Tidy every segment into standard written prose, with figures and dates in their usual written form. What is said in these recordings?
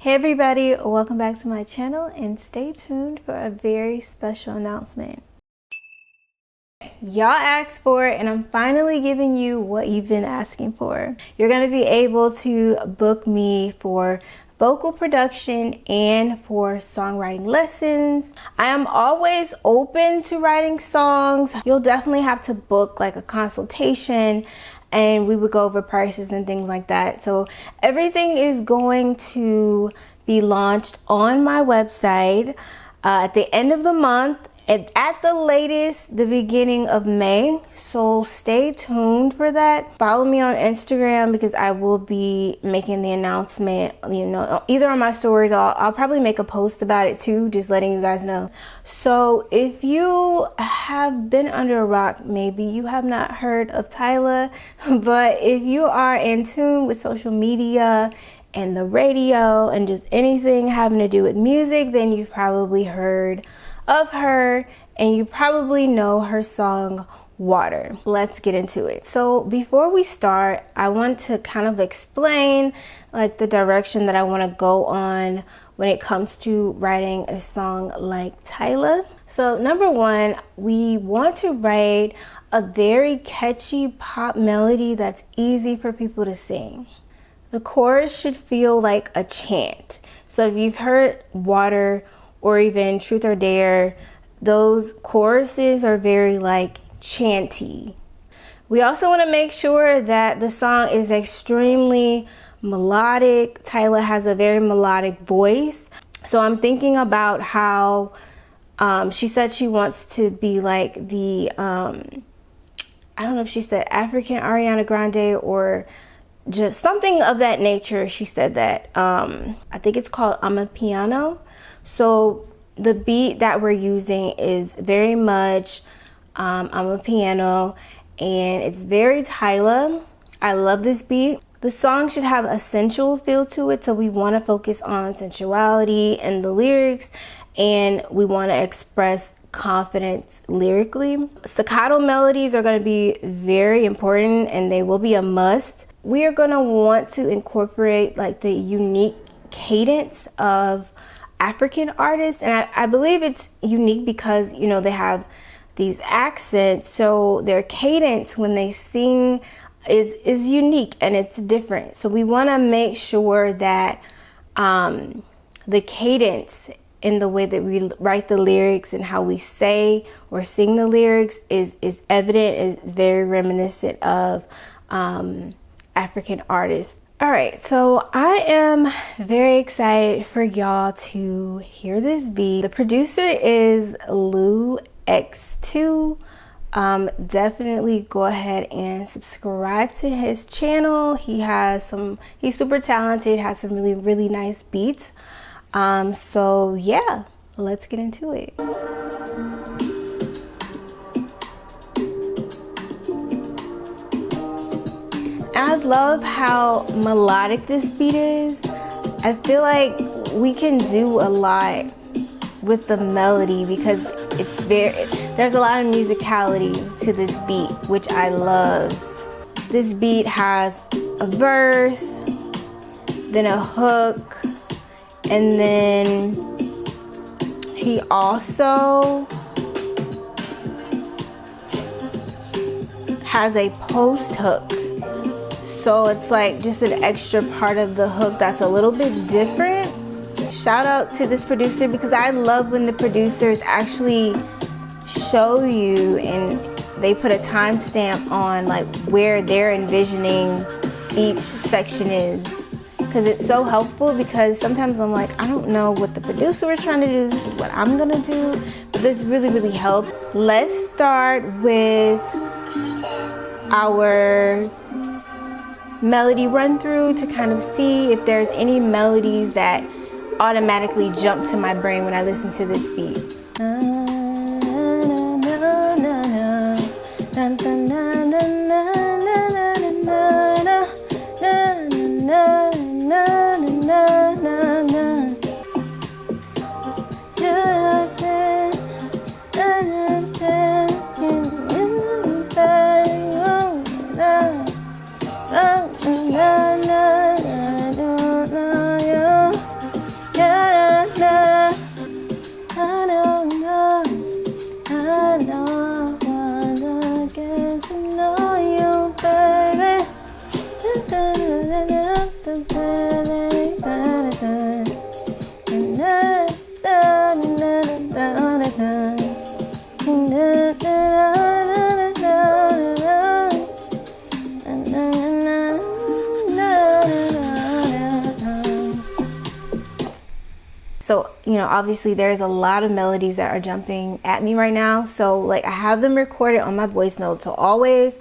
Hey everybody, welcome back to my channel and stay tuned for a very special announcement. Y'all asked for it and I'm finally giving you what you've been asking for. You're going to be able to book me for vocal production and for songwriting lessons. I am always open to writing songs. You'll definitely have to book like a consultation and we would go over prices and things like that. So everything is going to be launched on my website at the end of the month and at the latest the beginning of May. So stay tuned for that. Follow me on Instagram because I will be making the announcement, either on my stories or I'll probably make a post about it too, just letting you guys know. So if you have been under a rock, maybe you have not heard of Tyla, but if you are in tune with social media and the radio and just anything having to do with music, then you've probably heard of her and you probably know her song Water. Let's get into it. So before we start, I want to kind of explain like the direction that I want to go on when it comes to writing a song like Tyla. So number one, we want to write a very catchy pop melody that's easy for people to sing. The chorus should feel like a chant. So if you've heard Water or even Truth or Dare, those choruses are very like chanty. We also want to make sure that the song is extremely melodic. Tyla has a very melodic voice. So I'm thinking about how she said she wants to be like the, I don't know if she said African Ariana Grande or just something of that nature. She said that, I think it's called Amapiano. So the beat that we're using is very much Amapiano and it's very Tyla. I love this beat. The song should have a sensual feel to it, so we want to focus on sensuality and the lyrics, and we want to express confidence lyrically. Staccato melodies are going to be very important and they will be a must. We are going to want to incorporate like the unique cadence of African artists, and I believe it's unique because they have these accents, so their cadence when they sing is unique and it's different. So we want to make sure that the cadence in the way that we write the lyrics and how we say or sing the lyrics is evident, is very reminiscent of African artists. All right, so I am very excited for y'all to hear this beat. The producer is LouXTwo. Definitely go ahead and subscribe to his channel. He's super talented, has some really nice beats. So yeah, let's get into it. I love how melodic this beat is. I feel like we can do a lot with the melody because there's a lot of musicality to this beat, which I love. This beat has a verse, then a hook, and then he also has a post hook. So it's like just an extra part of the hook that's a little bit different. Shout out to this producer because I love when the producers actually show you and they put a timestamp on like where they're envisioning each section is, because it's so helpful. Because sometimes I'm like, I don't know what the producer was trying to do, this is what I'm gonna do, but this really helps. Let's start with our melody run through to kind of see if there's any melodies that automatically jump to my brain when I listen to this beat. So, you know, obviously there's a lot of melodies that are jumping at me right now. So like I have them recorded on my voice note. So always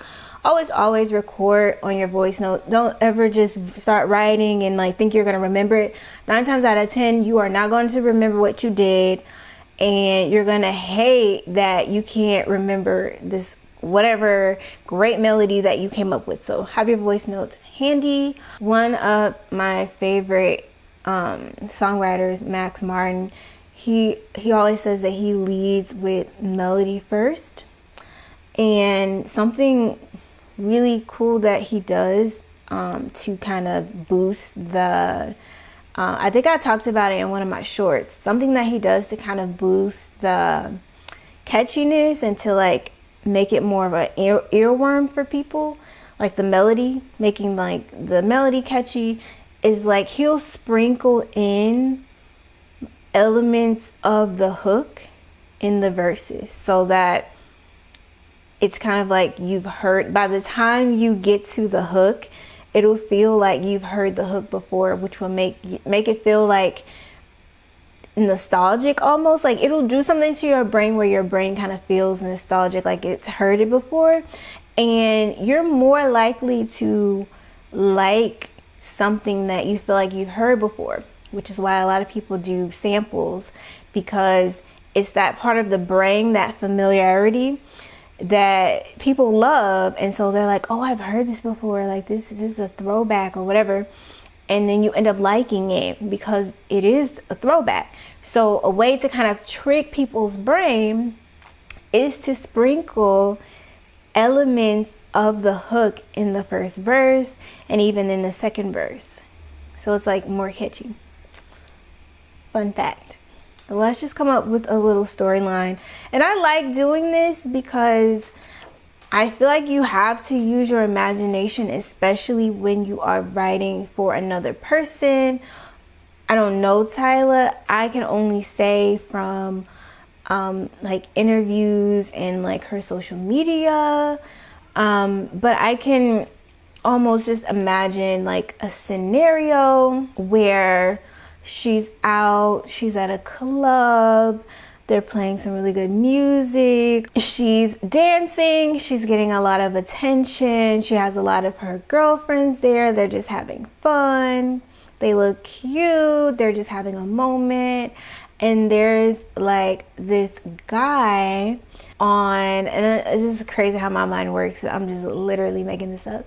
record on your voice note. Don't ever just start writing and like think you're going to remember it. 9 times out of 10, you are not going to remember what you did. And you're going to hate that you can't remember this whatever great melody that you came up with. So have your voice notes handy. One of my favorite songwriters, Max Martin, he always says that he leads with melody first. And something really cool that he does to kind of boost the I think I talked about it in one of my shorts. Something that he does to kind of boost the catchiness and to like make it more of an earworm for people, like the melody, making like the melody catchy, is like he'll sprinkle in elements of the hook in the verses so that it's kind of like you've heard, by the time you get to the hook, it'll feel like you've heard the hook before, which will make it feel like nostalgic almost. Like it'll do something to your brain where your brain kind of feels nostalgic, like it's heard it before. And you're more likely to like something that you feel like you've heard before, which is why a lot of people do samples, because it's that part of the brain, that familiarity that people love. And so they're like, oh, I've heard this before, like this is a throwback or whatever. And then you end up liking it because it is a throwback. So a way to kind of trick people's brain is to sprinkle elements of the hook in the first verse and even in the second verse. So it's like more catchy. Fun fact. Let's just come up with a little storyline. And I like doing this because I feel like you have to use your imagination, especially when you are writing for another person. I don't know Tyla. I can only say from like interviews and like her social media. But I can almost just imagine like a scenario where she's out, she's at a club, they're playing some really good music, she's dancing, she's getting a lot of attention, she has a lot of her girlfriends there, they're just having fun, they look cute, they're just having a moment. And there's like this guy on, and it's just crazy how my mind works. I'm just literally making this up.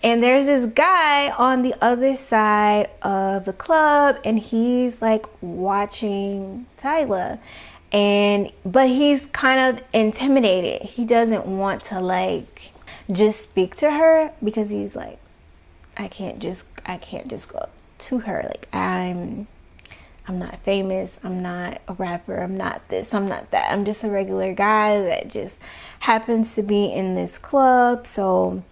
And there's this guy on the other side of the club, and he's like watching Tyla, but he's kind of intimidated. He doesn't want to like just speak to her because he's like, I can't just go up to her. Like I'm not famous, I'm not a rapper, I'm not this, I'm not that. I'm just a regular guy that just happens to be in this club. So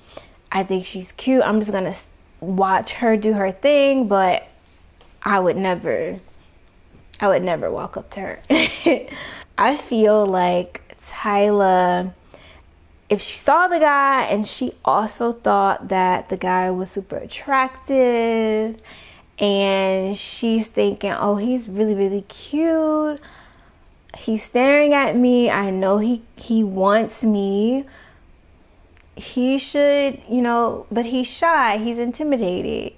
I think she's cute. I'm just gonna watch her do her thing, but I would never walk up to her. I feel like Tyla, if she saw the guy and she also thought that the guy was super attractive, and she's thinking, oh, he's really, really cute, he's staring at me, I know he wants me, he should, you know, but he's shy, he's intimidated.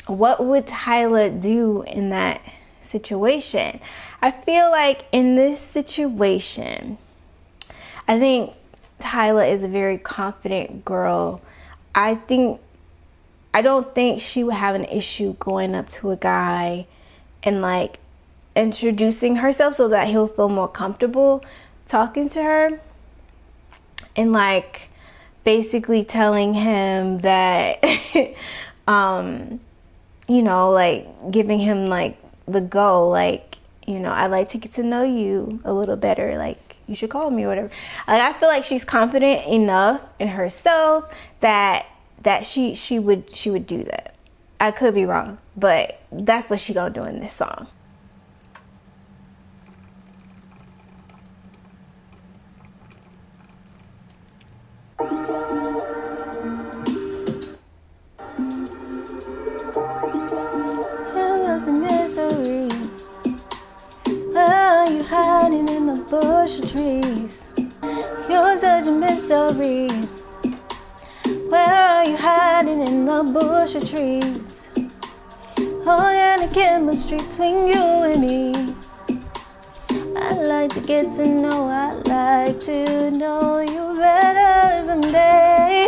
What would Tyla do in that situation? I feel like in this situation, I think Tyla is a very confident girl. I don't think she would have an issue going up to a guy and like introducing herself so that he'll feel more comfortable talking to her, and like basically telling him that you know, like giving him like the go, like, you know, I'd like to get to know you a little better, like you should call me or whatever. Like I feel like she's confident enough in herself that she would do that. I could be wrong, but that's what she gonna do in this song. the bush of trees. Organic chemistry between you and me. I'd like to get to know, I'd like to know you better someday.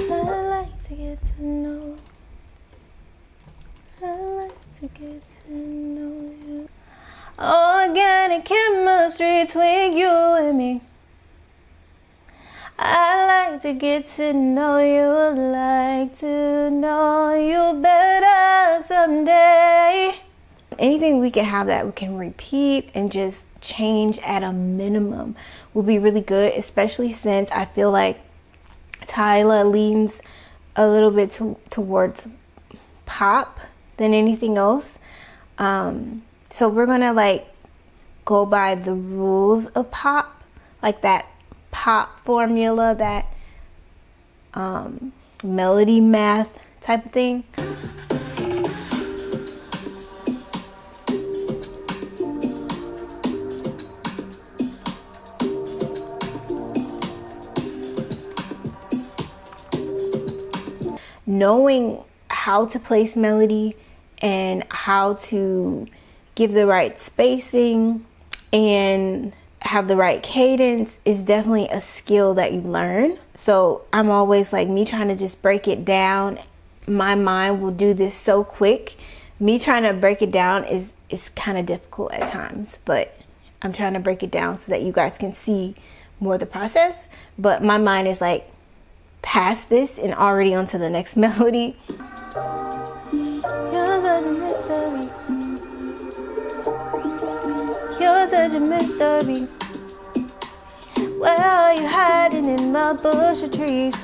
I'd like to get to know, I'd like to get to know you. Organic chemistry between you and me. I'd like to get to know you, I'd like to know you better someday. Anything we can have that we can repeat and just change at a minimum will be really good, especially since I feel like Tyla leans a little bit towards pop than anything else. So we're gonna like go by the rules of pop, like that pop formula, that melody math type of thing. Knowing how to place melody and how to give the right spacing and have the right cadence is definitely a skill that you learn. So I'm always like, me trying to just break it down, my mind will do this so quick. Me trying to break it down is kind of difficult at times, but I'm trying to break it down so that you guys can see more of the process. But my mind is like past this and already onto the next melody. You're such a mystery. You're such a mystery. Where are you hiding in the bush of trees?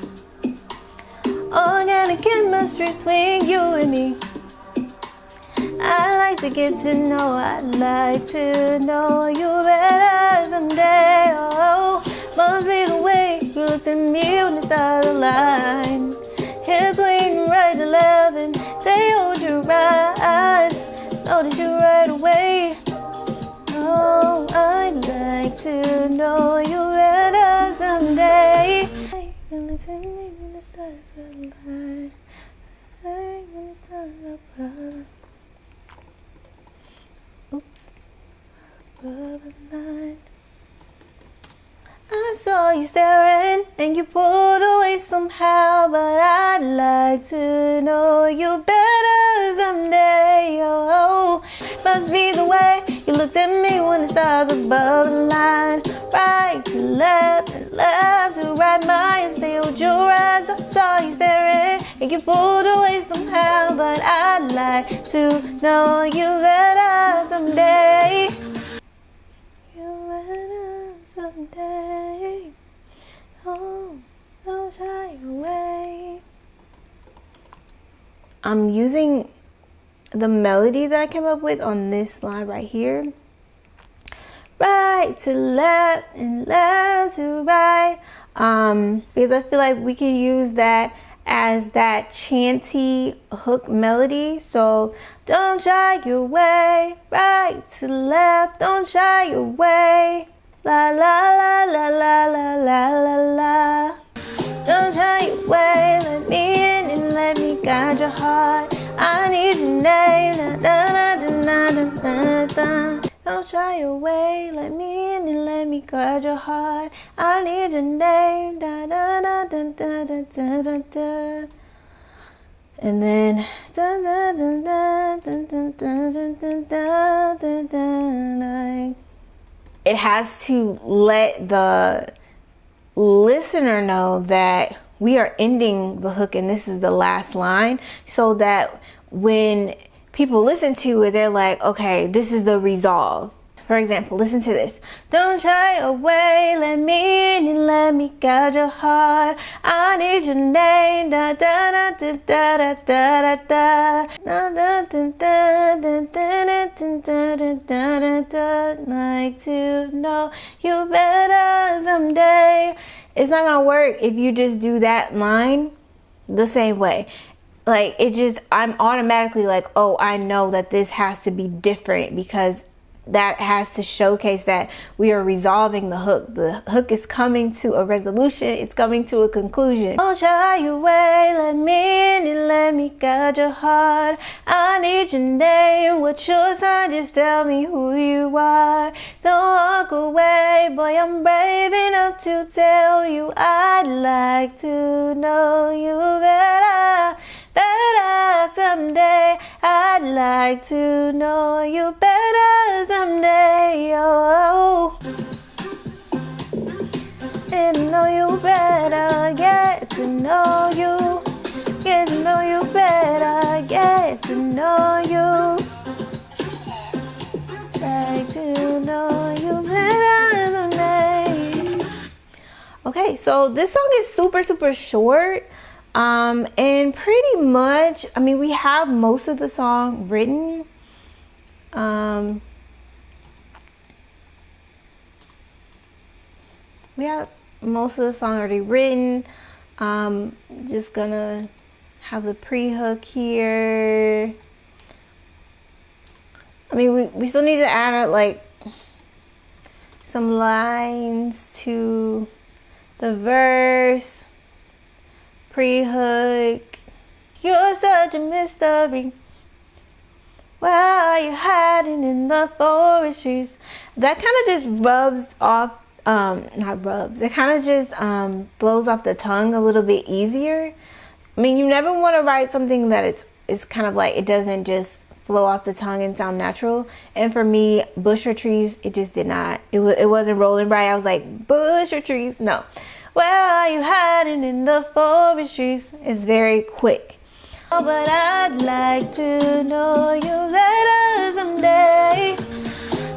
Organic chemistry between you and me. I'd like to get to know, I'd like to know you better someday. Oh, must be the way you looked at me when the stars aligned. Here's waiting right to love and they hold your eyes. Notice you right away. Oh, I'd like to know you better someday. You looked at me when the stars aligned. When the stars above. Oops. Above the line. I saw you staring and you pulled away somehow, but I'd like to know you better someday. Oh, must be the way you looked at me when the stars above the line. Right to left and left to right, my failed your eyes. I saw you staring and you pulled away somehow, but I'd like to know you better someday. You better someday. Oh, don't shy away. I'm using the melody that I came up with on this line right here. Right to left and left to right. Because I feel like we can use that as that chanty hook melody. So don't shy away. Right to left, don't shy away. La la la la la la la la la. Don't shy away, let me in and let me guide your heart. I need your name, da da da da da da da. Don't shy away, let me in and let me guide your heart. I need your name, da da da da da da da da da. And then da da da da da da da da da da da. It has to let the listener know that we are ending the hook and this is the last line, so that when people listen to it, they're like, okay, this is the resolve. For example, listen to this. Don't shy away, let me in and let me guide your heart. I need your name, da da da da da da da da da da da da da da. Like to know you better someday. It's not gonna work if you just do that line the same way. Like, it just, I'm automatically like, oh, I know that this has to be different because that has to showcase that we are resolving the hook. The hook is coming to a resolution. It's coming to a conclusion. Don't shy away, let me in and let me guide your heart. I need your name, what's your sign? Just tell me who you are. Don't walk away, boy, I'm brave enough to tell you I'd like to know you better. Better someday, I'd like to know you better someday, oh. Get to know you better, get to know you. Get to know you better, get to know you. Like to know you better someday. Okay, so this song is super short. And pretty much, I mean, we have most of the song written. We have most of the song already written. Just gonna have the pre-hook here. I mean, we still need to add like some lines to the verse. Pre-hook. You're such a mystery. Where are you hiding in the forest trees? That kind of just rubs off, not rubs, it kind of just blows off the tongue a little bit easier. I mean, you never want to write something that it's kind of like, it doesn't just flow off the tongue and sound natural. And for me, bush or trees, it just did not. It wasn't rolling right. I was like, bush or trees? No. Where are you hiding in the forest trees? It's very quick. Oh, but I'd like to know you better someday.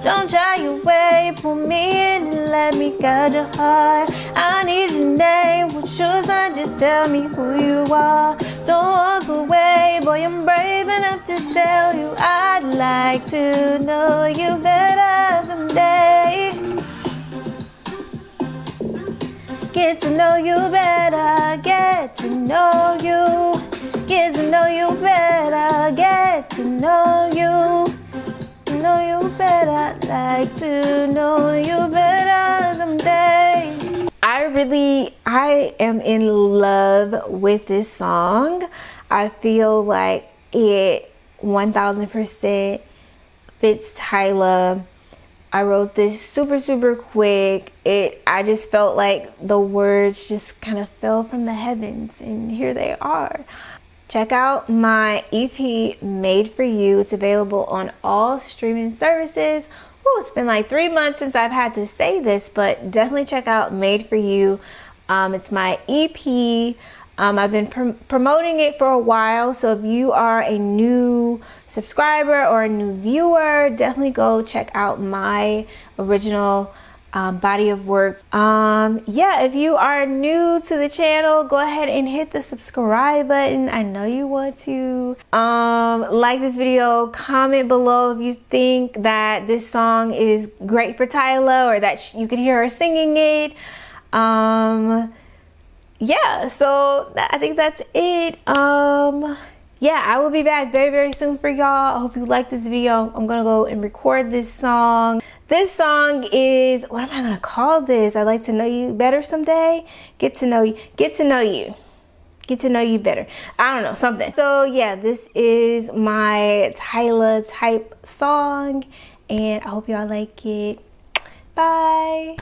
Don't shy away, pull me in and let me guide your heart. I need your name, what's your sign? Just tell me who you are. Don't walk away, boy, I'm brave enough to tell you I'd like to know you better someday. Get to know you better, get to know you. Get to know you better, get to know you. Know you better, like to know you better someday. I am in love with this song. I feel like it 1000% fits Tyla. I wrote this super quick. I just felt like the words just kind of fell from the heavens, and here they are. Check out my EP Made For You. It's available on all streaming services. Ooh, it's been like 3 months since I've had to say this, but definitely check out Made For You. It's my EP. I've been promoting it for a while, so if you are a new subscriber or a new viewer, definitely go check out my original body of work. Yeah, if you are new to the channel, go ahead and hit the subscribe button. I know you want to. Like this video, comment below if you think that this song is great for Tyla or that you could hear her singing it. Yeah, so I think that's it. Yeah, I will be back very soon for y'all. I hope you like this video. I'm gonna go and record this song. This song is, what am I gonna call this? I'd like to know you better someday. Get to know you. Get to know you. Get to know you better. I don't know, something. So yeah, this is my Tyla type song, and I hope y'all like it. Bye.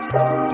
LouXTwo.